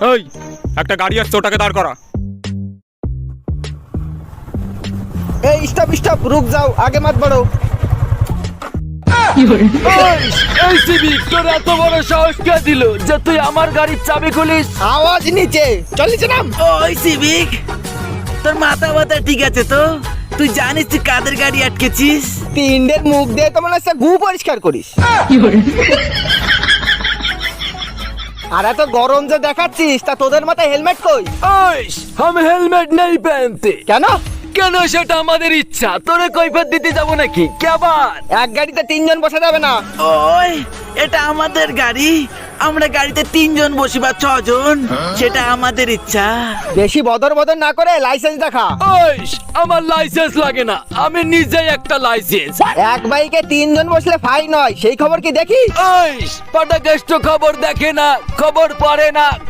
এই একটা গাড়ি আসছে, ওটাকে দাঁড় করা। এই স্টপ স্টপ, রুক যাও, আগে মত बढ़ो। এই সিভিক, তোর এত বড় সাহস কে দিল যে তুই আমার গাড়ির চাবি খুলিস? আওয়াজ নিচে, চল নিচে নাম। ওই সিভিক, তোর মাথা ব্যথা ঠিক আছে তো? তুই জানিস তুই কাদের গাড়ি আটকেছিস? তিনদের মুখ দিয়ে তো মনে হচ্ছে গু পরিষ্কার করিস। আর এত গরম যে দেখাচ্ছিস, তা তোদের মাথায় হেলমেট কই? हम हेलमेट नहीं पहनते। কেন? কেন সেটা আমাদের ইচ্ছা, তোরে কৈফিয়ত দিতে যাব নাকি? কে আবার? এক গাড়িতে তিনজন বসা যাবে না। ওই, এটা আমাদের গাড়ি, আমরা গাড়িতে 3 জন বসিবা 6 জন, সেটা আমাদের ইচ্ছা। বেশি বদর বদর না করে লাইসেন্স দেখা। আমার লাইসেন্স লাগে না, আমি নিজেই একটা লাইসেন্স। এক বাইকে তিনজন বসলে ফাইন হয়, সেই খবর কি দেখি? পাটা কেষ্ট খবর দেখে না, খবর পড়ে না।